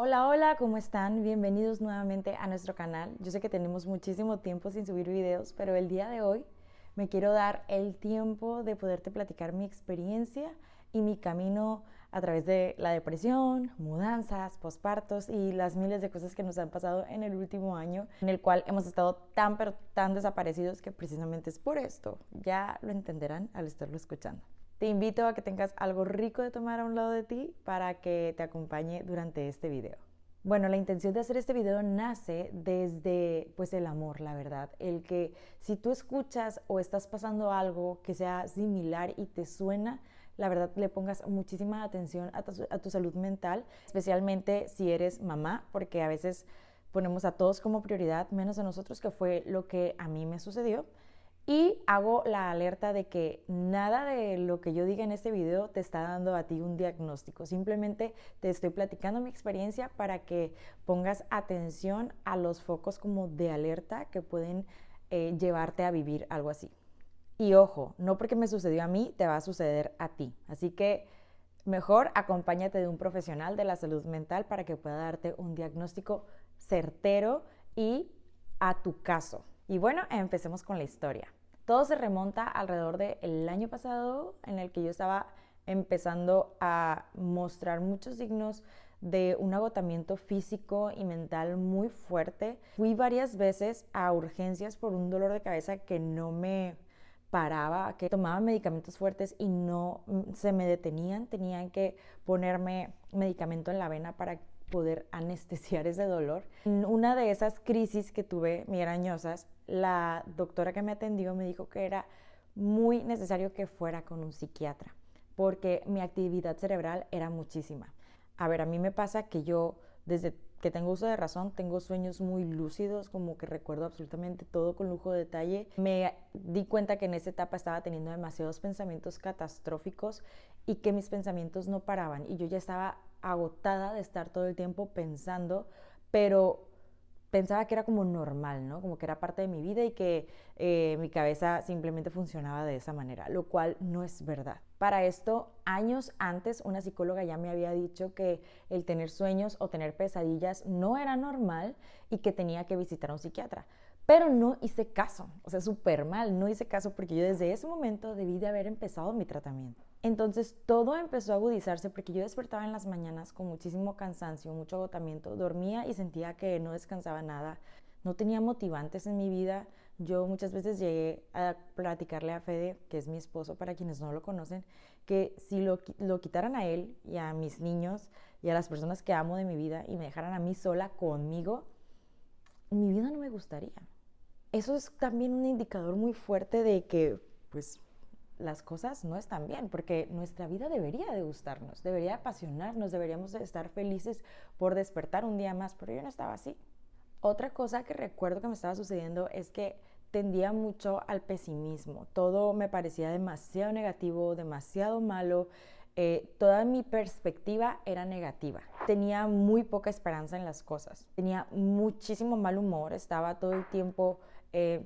Hola, hola, ¿cómo están? Bienvenidos nuevamente a nuestro canal. Yo sé que tenemos muchísimo tiempo sin subir videos, pero el día de hoy me quiero dar el tiempo de poderte platicar mi experiencia y mi camino a través de la depresión, mudanzas, pospartos y las miles de cosas que nos han pasado en el último año, en el cual hemos estado tan pero tan desaparecidos que precisamente es por esto. Ya lo entenderán al estarlo escuchando. Te invito a que tengas algo rico de tomar a un lado de ti para que te acompañe durante este video. Bueno, la intención de hacer este video nace desde pues el amor, la verdad. El que si tú escuchas o estás pasando algo que sea similar y te suena, la verdad le pongas muchísima atención a tu salud mental, especialmente si eres mamá, porque a veces ponemos a todos como prioridad, menos a nosotros, que fue lo que a mí me sucedió. Y hago la alerta de que nada de lo que yo diga en este video te está dando a ti un diagnóstico. Simplemente te estoy platicando mi experiencia para que pongas atención a los focos como de alerta que pueden llevarte a vivir algo así. Y ojo, no porque me sucedió a mí, te va a suceder a ti. Así que mejor acompáñate de un profesional de la salud mental para que pueda darte un diagnóstico certero y a tu caso. Y bueno, empecemos con la historia. Todo se remonta alrededor del año pasado, en el que yo estaba empezando a mostrar muchos signos de un agotamiento físico y mental muy fuerte. Fui varias veces a urgencias por un dolor de cabeza que no me paraba, que tomaba medicamentos fuertes y no se me detenían. Tenían que ponerme medicamento en la vena para poder anestesiar ese dolor. En una de esas crisis que tuve migrañosas, la doctora que me atendió me dijo que era muy necesario que fuera con un psiquiatra, porque mi actividad cerebral era muchísima. A ver, a mí me pasa que yo, desde que tengo uso de razón, tengo sueños muy lúcidos, como que recuerdo absolutamente todo con lujo de detalle. Me di cuenta que en esa etapa estaba teniendo demasiados pensamientos catastróficos y que mis pensamientos no paraban y yo ya estaba agotada de estar todo el tiempo pensando, pero pensaba que era como normal, ¿no? Como que era parte de mi vida y que mi cabeza simplemente funcionaba de esa manera, lo cual no es verdad. Para esto, años antes, una psicóloga ya me había dicho que el tener sueños o tener pesadillas no era normal y que tenía que visitar a un psiquiatra. Pero no hice caso, o sea, súper mal, no hice caso porque yo desde ese momento debí de haber empezado mi tratamiento. Entonces todo empezó a agudizarse porque yo despertaba en las mañanas con muchísimo cansancio, mucho agotamiento, dormía y sentía que no descansaba nada, no tenía motivantes en mi vida. Yo muchas veces llegué a platicarle a Fede, que es mi esposo, para quienes no lo conocen, que si lo quitaran a él y a mis niños y a las personas que amo de mi vida y me dejaran a mí sola conmigo, mi vida no me gustaría. Eso es también un indicador muy fuerte de que, pues, las cosas no están bien, porque nuestra vida debería de gustarnos, debería apasionarnos, deberíamos de estar felices por despertar un día más, pero yo no estaba así. Otra cosa que recuerdo que me estaba sucediendo es que tendía mucho al pesimismo. Todo me parecía demasiado negativo, demasiado malo. Toda mi perspectiva era negativa. Tenía muy poca esperanza en las cosas. Tenía muchísimo mal humor. Estaba todo el tiempo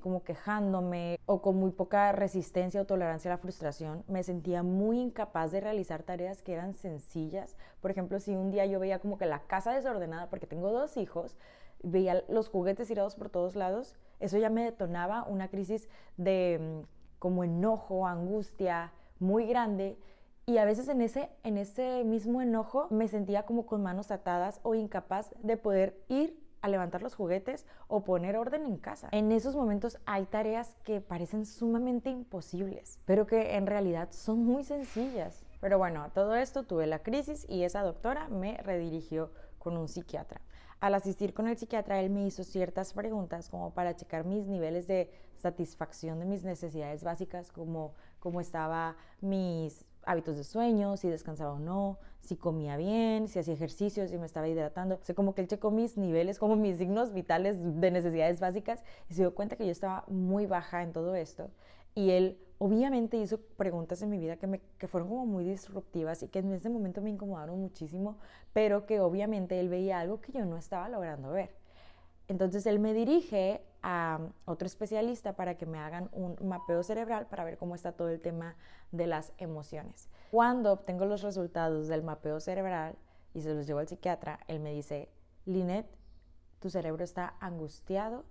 como quejándome o con muy poca resistencia o tolerancia a la frustración. Me sentía muy incapaz de realizar tareas que eran sencillas. Por ejemplo, si un día yo veía como que la casa desordenada, porque tengo 2 hijos, veía los juguetes tirados por todos lados, eso ya me detonaba una crisis de como enojo, angustia muy grande. Y a veces en ese mismo enojo me sentía como con manos atadas o incapaz de poder ir a levantar los juguetes o poner orden en casa. En esos momentos hay tareas que parecen sumamente imposibles, pero que en realidad son muy sencillas. Pero bueno, a todo esto tuve la crisis y esa doctora me redirigió con un psiquiatra. Al asistir con el psiquiatra, él me hizo ciertas preguntas como para checar mis niveles de satisfacción de mis necesidades básicas, como cómo estaba mis hábitos de sueño, si descansaba o no, si comía bien, si hacía ejercicio, si me estaba hidratando. O sea, como que él checó mis niveles, como mis signos vitales de necesidades básicas y se dio cuenta que yo estaba muy baja en todo esto. Y él obviamente hizo preguntas en mi vida que fueron como muy disruptivas y que en ese momento me incomodaron muchísimo, pero que obviamente él veía algo que yo no estaba logrando ver. Entonces él me dirige a otro especialista para que me hagan un mapeo cerebral para ver cómo está todo el tema de las emociones. Cuando obtengo los resultados del mapeo cerebral, y se los llevo al psiquiatra, él me dice, Lynette, tu cerebro está angustiado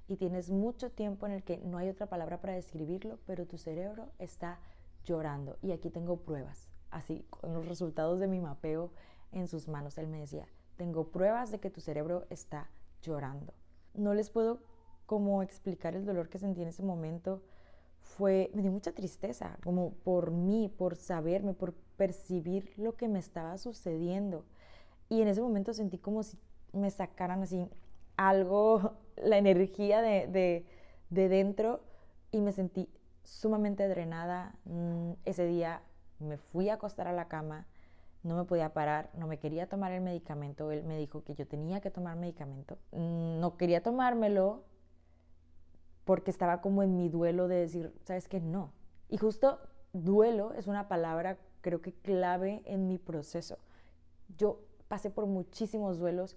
y tienes mucho tiempo en el que no hay otra palabra para describirlo, pero tu cerebro está llorando. Y aquí tengo pruebas, así, con los resultados de mi mapeo en sus manos. Él me decía, tengo pruebas de que tu cerebro está llorando. No les puedo como explicar el dolor que sentí en ese momento. Me dio mucha tristeza, como por mí, por saberme, por percibir lo que me estaba sucediendo. Y en ese momento sentí como si me sacaran así algo, la energía de dentro, y me sentí sumamente drenada. Ese día me fui a acostar a la cama, no me podía parar, no me quería tomar el medicamento. Él me dijo que yo tenía que tomar medicamento. No quería tomármelo porque estaba como en mi duelo de decir, ¿sabes qué? No. Y justo duelo es una palabra creo que clave en mi proceso. Yo pasé por muchísimos duelos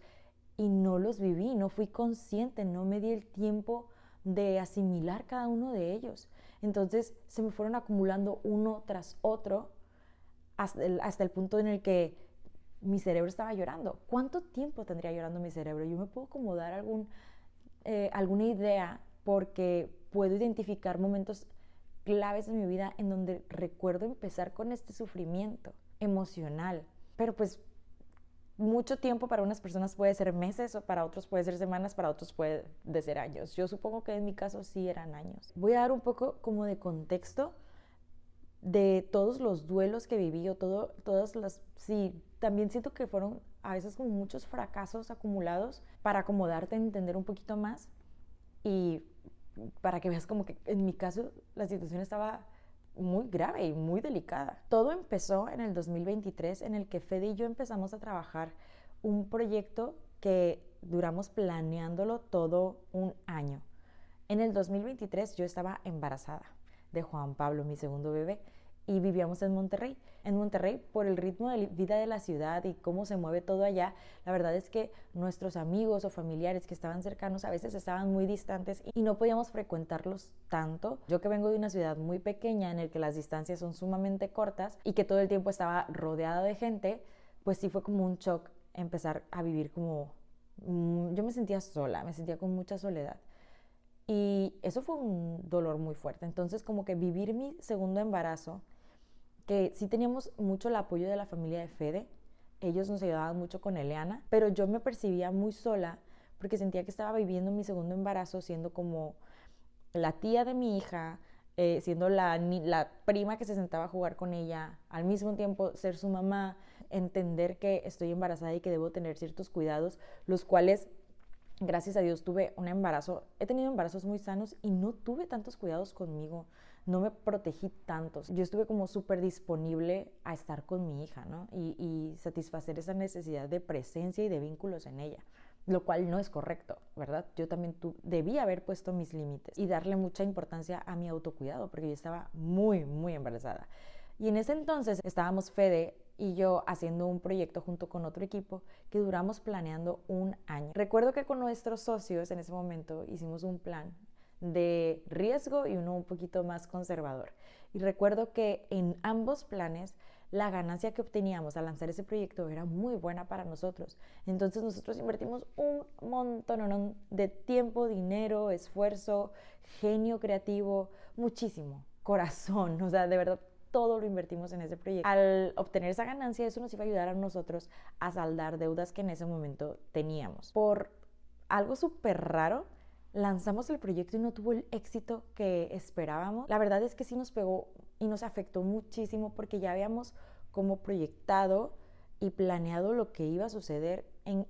y no los viví, no fui consciente, no me di el tiempo de asimilar cada uno de ellos. Entonces se me fueron acumulando uno tras otro hasta el punto en el que mi cerebro estaba llorando. ¿Cuánto tiempo tendría llorando mi cerebro? Yo me puedo como dar alguna idea porque puedo identificar momentos claves en mi vida en donde recuerdo empezar con este sufrimiento emocional. Pero pues mucho tiempo para unas personas puede ser meses, o para otros puede ser semanas, para otros puede ser años. Yo supongo que en mi caso sí eran años. Voy a dar un poco como de contexto de todos los duelos que viví, o sí, también siento que fueron a veces como muchos fracasos acumulados para acomodarte a entender un poquito más y para que veas como que en mi caso la situación estaba muy grave y muy delicada. Todo empezó en el 2023, en el que Fede y yo empezamos a trabajar un proyecto que duramos planeándolo todo un año. En el 2023 yo estaba embarazada de Juan Pablo, mi segundo bebé, y vivíamos en Monterrey. En Monterrey, por el ritmo de vida de la ciudad y cómo se mueve todo allá, la verdad es que nuestros amigos o familiares que estaban cercanos a veces estaban muy distantes y no podíamos frecuentarlos tanto. Yo, que vengo de una ciudad muy pequeña en el que las distancias son sumamente cortas y que todo el tiempo estaba rodeada de gente, pues sí fue como un shock empezar a vivir como... yo me sentía sola, me sentía con mucha soledad. Y eso fue un dolor muy fuerte. Entonces, como que vivir mi segundo embarazo, que sí teníamos mucho el apoyo de la familia de Fede, ellos nos ayudaban mucho con Eleana, pero yo me percibía muy sola porque sentía que estaba viviendo mi segundo embarazo siendo como la tía de mi hija, siendo la prima que se sentaba a jugar con ella, al mismo tiempo ser su mamá, entender que estoy embarazada y que debo tener ciertos cuidados, los cuales, gracias a Dios, he tenido embarazos muy sanos y no tuve tantos cuidados conmigo, no me protegí tantos. Yo estuve como súper disponible a estar con mi hija, ¿no? Y satisfacer esa necesidad de presencia y de vínculos en ella, lo cual no es correcto, ¿verdad? Yo también debía haber puesto mis límites y darle mucha importancia a mi autocuidado, porque yo estaba muy, muy embarazada. Y en ese entonces estábamos Fede y yo haciendo un proyecto junto con otro equipo que duramos planeando un año. Recuerdo que con nuestros socios en ese momento hicimos un plan de riesgo y uno un poquito más conservador. Y recuerdo que en ambos planes la ganancia que obteníamos al lanzar ese proyecto era muy buena para nosotros. Entonces nosotros invertimos un montón de tiempo, dinero, esfuerzo, genio creativo, muchísimo, corazón, o sea, de verdad todo lo invertimos en ese proyecto. Al obtener esa ganancia, eso nos iba a ayudar a nosotros a saldar deudas que en ese momento teníamos. Por algo súper raro, lanzamos el proyecto y no tuvo el éxito que esperábamos. La verdad es que sí nos pegó y nos afectó muchísimo porque ya habíamos como proyectado y planeado lo que iba a suceder,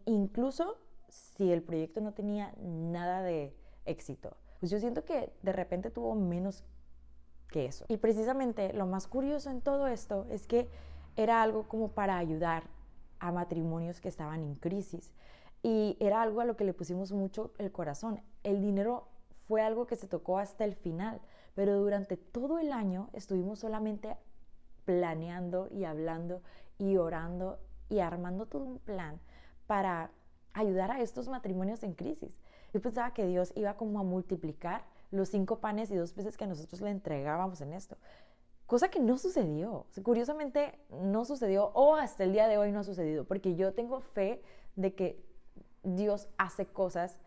incluso si el proyecto no tenía nada de éxito. Pues yo siento que de repente tuvo menos que eso. Y precisamente lo más curioso en todo esto es que era algo como para ayudar a matrimonios que estaban en crisis. Y era algo a lo que le pusimos mucho el corazón. El dinero fue algo que se tocó hasta el final, pero durante todo el año estuvimos solamente planeando y hablando y orando y armando todo un plan para ayudar a estos matrimonios en crisis. Yo pensaba que Dios iba como a multiplicar los 5 panes y 2 peces que nosotros le entregábamos en esto. cosa que no sucedió. O sea, curiosamente no sucedió, o hasta el día de hoy no ha sucedido, porque yo tengo fe de que Dios hace cosas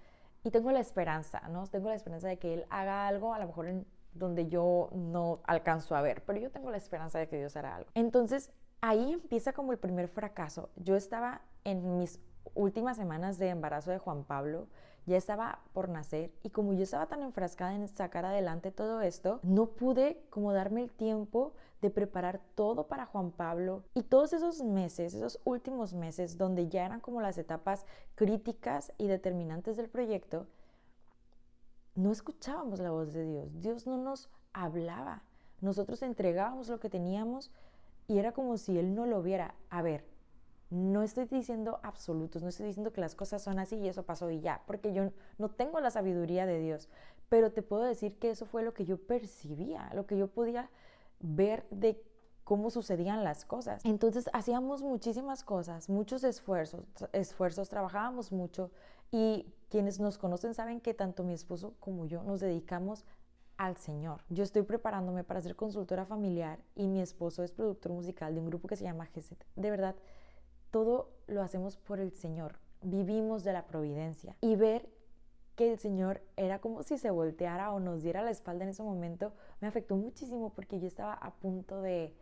y tengo la esperanza, ¿no? Tengo la esperanza de que Él haga algo, a lo mejor en donde yo no alcanzo a ver, pero yo tengo la esperanza de que Dios hará algo. Entonces, ahí empieza como el primer fracaso. Yo estaba en mis últimas semanas de embarazo de Juan Pablo, ya estaba por nacer, y como yo estaba tan enfrascada en sacar adelante todo esto, no pude como darme el tiempo de preparar todo para Juan Pablo. Y todos esos meses, esos últimos meses donde ya eran como las etapas críticas y determinantes del proyecto, no escuchábamos la voz de Dios. Dios no nos hablaba. Nosotros entregábamos lo que teníamos y era como si Él no lo viera. A ver, no estoy diciendo absolutos, no estoy diciendo que las cosas son así y eso pasó y ya, porque yo no tengo la sabiduría de Dios, pero te puedo decir que eso fue lo que yo percibía, lo que yo podía ver de cómo sucedían las cosas. Entonces hacíamos muchísimas cosas, muchos esfuerzos, trabajábamos mucho, y quienes nos conocen saben que tanto mi esposo como yo nos dedicamos al Señor. Yo estoy preparándome para ser consultora familiar y mi esposo es productor musical de un grupo que se llama GESET. De verdad, todo lo hacemos por el Señor. Vivimos de la providencia. Y ver que el Señor era como si se volteara o nos diera la espalda en ese momento, me afectó muchísimo, porque yo estaba a punto de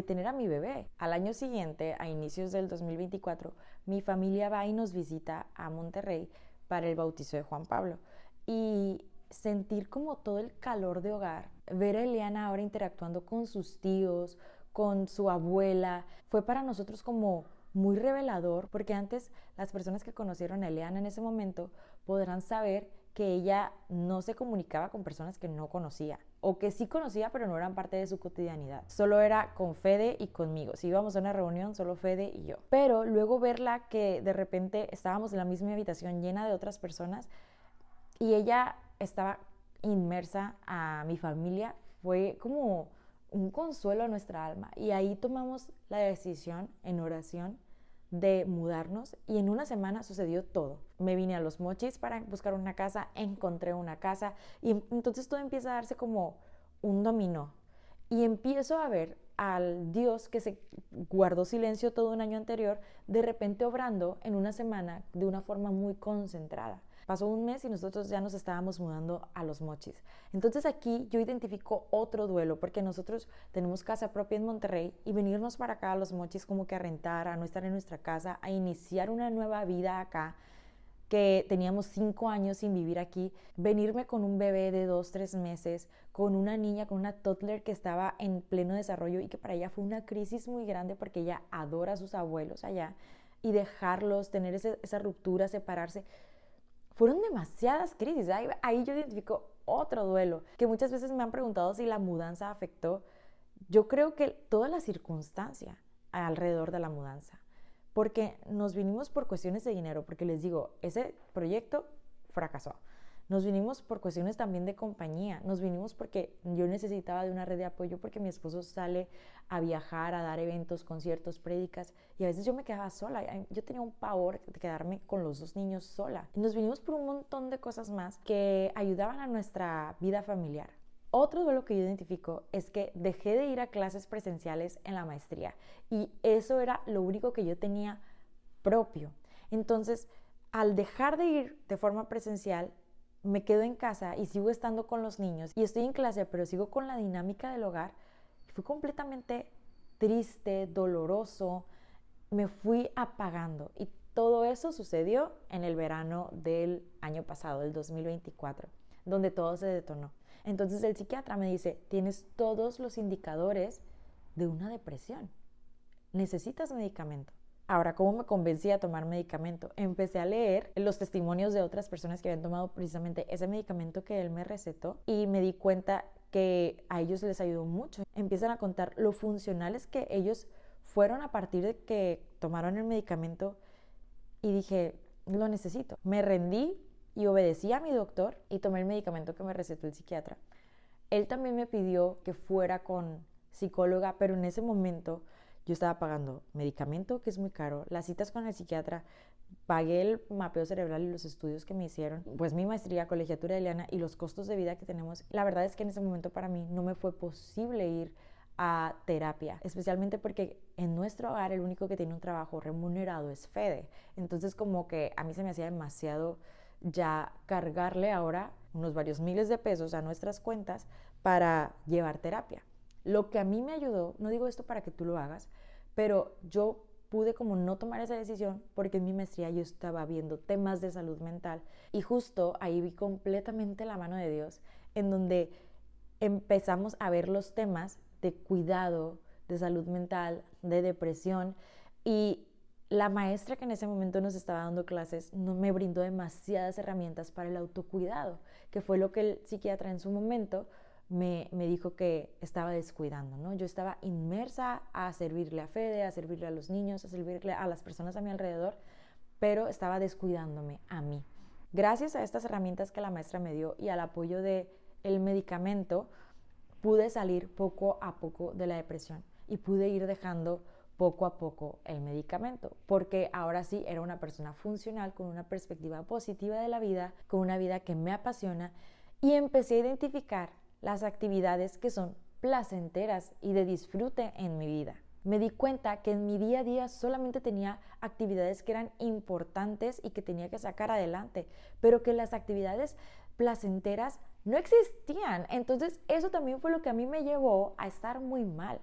tener a mi bebé. Al año siguiente, a inicios del 2024, mi familia va y nos visita a Monterrey para el bautizo de Juan Pablo. Y sentir como todo el calor de hogar, ver a Eliana ahora interactuando con sus tíos, con su abuela, fue para nosotros como muy revelador, porque antes las personas que conocieron a Eliana en ese momento podrán saber que ella no se comunicaba con personas que no conocía, o que sí conocía pero no eran parte de su cotidianidad. Solo era con Fede y conmigo. Si íbamos a una reunión, solo Fede y yo. Pero luego verla que de repente estábamos en la misma habitación llena de otras personas y ella estaba inmersa a mi familia, fue como un consuelo a nuestra alma. Y ahí tomamos la decisión en oración de mudarnos, y en una semana sucedió todo. Me vine a Los Mochis para buscar una casa, encontré una casa, y entonces todo empieza a darse como un dominó. Y empiezo a ver al Dios que se guardó silencio todo un año anterior, de repente obrando en una semana de una forma muy concentrada. Pasó un mes y nosotros ya nos estábamos mudando a Los Mochis. Entonces aquí yo identifico otro duelo, porque nosotros tenemos casa propia en Monterrey, y venirnos para acá a Los Mochis como que a rentar, a no estar en nuestra casa, a iniciar una nueva vida acá, que teníamos 5 años sin vivir aquí, venirme con un bebé de 2, 3 meses, con una niña, con una toddler que estaba en pleno desarrollo y que para ella fue una crisis muy grande, porque ella adora a sus abuelos allá, y dejarlos, tener esa ruptura, separarse. Fueron demasiadas crisis. Ahí yo identifico otro duelo, que muchas veces me han preguntado si la mudanza afectó. Yo creo que toda la circunstancia alrededor de la mudanza, porque nos vinimos por cuestiones de dinero, porque les digo, ese proyecto fracasó. Nos vinimos por cuestiones también de compañía, nos vinimos porque yo necesitaba de una red de apoyo, porque mi esposo sale a viajar, a dar eventos, conciertos, prédicas, y a veces yo me quedaba sola. Yo tenía un pavor de quedarme con los 2 niños sola. Y nos vinimos por un montón de cosas más que ayudaban a nuestra vida familiar. Otro duelo que yo identifico es que dejé de ir a clases presenciales en la maestría, y eso era lo único que yo tenía propio. Entonces, al dejar de ir de forma presencial, me quedo en casa y sigo estando con los niños, y estoy en clase, pero sigo con la dinámica del hogar. Fue completamente triste, doloroso, me fui apagando, y todo eso sucedió en el verano del año pasado, del 2024, donde todo se detonó. Entonces el psiquiatra me dice, tienes todos los indicadores de una depresión, necesitas medicamento. Ahora, ¿cómo me convencí a tomar medicamento? Empecé a leer los testimonios de otras personas que habían tomado precisamente ese medicamento que él me recetó, y me di cuenta que a ellos les ayudó mucho. Empiezan a contar lo funcionales que ellos fueron a partir de que tomaron el medicamento, y dije, lo necesito. Me rendí y obedecí a mi doctor y tomé el medicamento que me recetó el psiquiatra. Él también me pidió que fuera con psicóloga, pero en ese momento yo estaba pagando medicamento, que es muy caro, las citas con el psiquiatra, pagué el mapeo cerebral y los estudios que me hicieron, pues mi maestría, colegiatura de Eliana y los costos de vida que tenemos. La verdad es que en ese momento para mí no me fue posible ir a terapia, especialmente porque en nuestro hogar el único que tiene un trabajo remunerado es Fede. Entonces como que a mí se me hacía demasiado ya cargarle ahora unos varios miles de pesos a nuestras cuentas para llevar terapia. Lo que a mí me ayudó, no digo esto para que tú lo hagas, pero yo pude como no tomar esa decisión porque en mi maestría yo estaba viendo temas de salud mental y justo ahí vi completamente la mano de Dios en donde empezamos a ver los temas de cuidado, de salud mental, de depresión y la maestra que en ese momento nos estaba dando clases me brindó demasiadas herramientas para el autocuidado, que fue lo que el psiquiatra en su momento me dijo que estaba descuidando, ¿no? Yo estaba inmersa a servirle a Fede, a servirle a los niños, a servirle a las personas a mi alrededor, pero estaba descuidándome a mí. Gracias a estas herramientas que la maestra me dio y al apoyo del medicamento, pude salir poco a poco de la depresión y pude ir dejando poco a poco el medicamento, porque ahora sí era una persona funcional con una perspectiva positiva de la vida, con una vida que me apasiona y empecé a identificar las actividades que son placenteras y de disfrute en mi vida. Me di cuenta que en mi día a día solamente tenía actividades que eran importantes y que tenía que sacar adelante, pero que las actividades placenteras no existían. Entonces eso también fue lo que a mí me llevó a estar muy mal.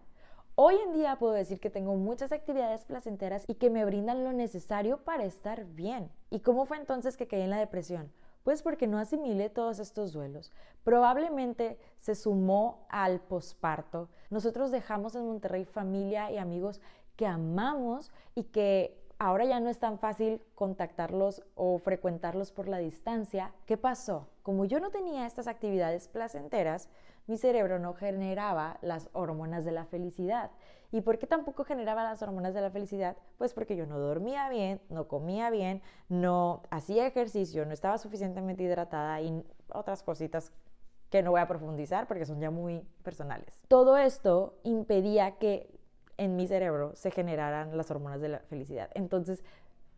Hoy en día puedo decir que tengo muchas actividades placenteras y que me brindan lo necesario para estar bien. ¿Y cómo fue entonces que caí en la depresión? Pues porque no asimilé todos estos duelos. Probablemente se sumó al posparto. Nosotros dejamos en Monterrey familia y amigos que amamos y que ahora ya no es tan fácil contactarlos o frecuentarlos por la distancia. ¿Qué pasó? Como yo no tenía estas actividades placenteras, mi cerebro no generaba las hormonas de la felicidad. ¿Y por qué tampoco generaba las hormonas de la felicidad? Pues porque yo no dormía bien, no comía bien, no hacía ejercicio, no estaba suficientemente hidratada y otras cositas que no voy a profundizar porque son ya muy personales. Todo esto impedía que en mi cerebro se generaran las hormonas de la felicidad. Entonces,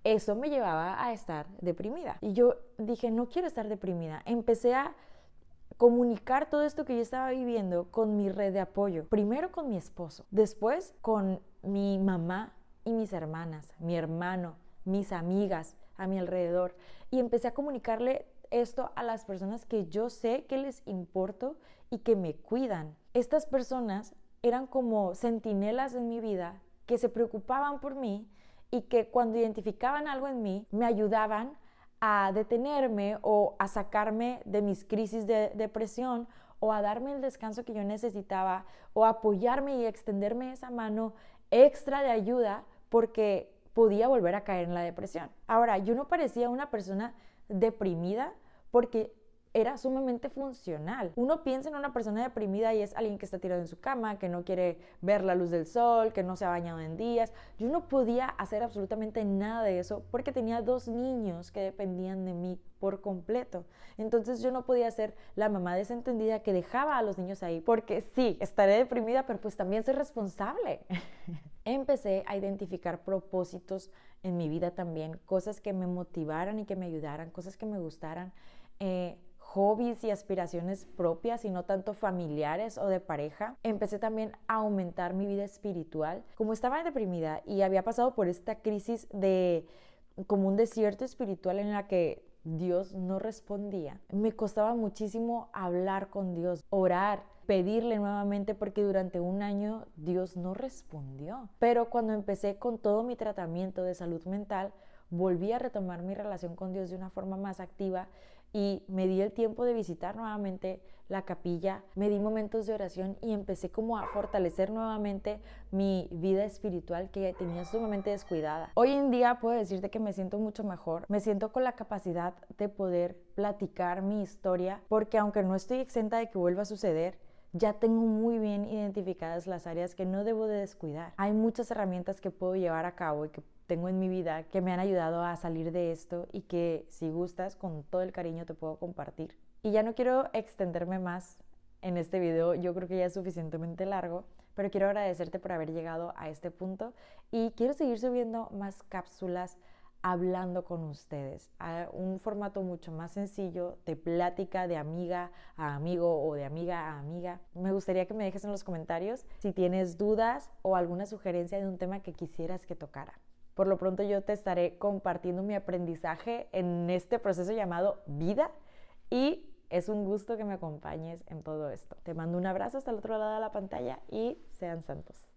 eso me llevaba a estar deprimida. Y yo dije, no quiero estar deprimida. Empecé a comunicar todo esto que yo estaba viviendo con mi red de apoyo. Primero con mi esposo, después con mi mamá y mis hermanas, mi hermano, mis amigas a mi alrededor. Y empecé a comunicarle esto a las personas que yo sé que les importo y que me cuidan. Estas personas eran como centinelas en mi vida que se preocupaban por mí y que cuando identificaban algo en mí me ayudaban a detenerme o a sacarme de mis crisis de depresión o a darme el descanso que yo necesitaba o a apoyarme y extenderme esa mano extra de ayuda porque podía volver a caer en la depresión. Ahora, yo no parecía una persona deprimida porque era sumamente funcional. Uno piensa en una persona deprimida y es alguien que está tirado en su cama, que no quiere ver la luz del sol, que no se ha bañado en días. Yo no podía hacer absolutamente nada de eso porque tenía 2 niños que dependían de mí por completo. Entonces yo no podía ser la mamá desentendida que dejaba a los niños ahí porque sí, estaré deprimida, pero pues también soy responsable. Empecé a identificar propósitos en mi vida también, cosas que me motivaran y que me ayudaran, cosas que me gustaran, hobbies y aspiraciones propias y no tanto familiares o de pareja. Empecé también a aumentar mi vida espiritual. Como estaba deprimida y había pasado por esta crisis de como un desierto espiritual en la que Dios no respondía, me costaba muchísimo hablar con Dios, orar, pedirle nuevamente porque durante un año Dios no respondió. Pero cuando empecé con todo mi tratamiento de salud mental, volví a retomar mi relación con Dios de una forma más activa y me di el tiempo de visitar nuevamente la capilla, me di momentos de oración y empecé como a fortalecer nuevamente mi vida espiritual que tenía sumamente descuidada. Hoy en día puedo decirte que me siento mucho mejor, me siento con la capacidad de poder platicar mi historia porque aunque no estoy exenta de que vuelva a suceder, ya tengo muy bien identificadas las áreas que no debo de descuidar. Hay muchas herramientas que puedo llevar a cabo y que tengo en mi vida que me han ayudado a salir de esto y que si gustas con todo el cariño te puedo compartir. Y ya no quiero extenderme más en este video, yo creo que ya es suficientemente largo, pero quiero agradecerte por haber llegado a este punto y quiero seguir subiendo más cápsulas hablando con ustedes, a un formato mucho más sencillo de plática de amiga a amigo o de amiga a amiga. Me gustaría que me dejes en los comentarios si tienes dudas o alguna sugerencia de un tema que quisieras que tocara. Por lo pronto yo te estaré compartiendo mi aprendizaje en este proceso llamado vida y es un gusto que me acompañes en todo esto. Te mando un abrazo hasta el otro lado de la pantalla y sean santos.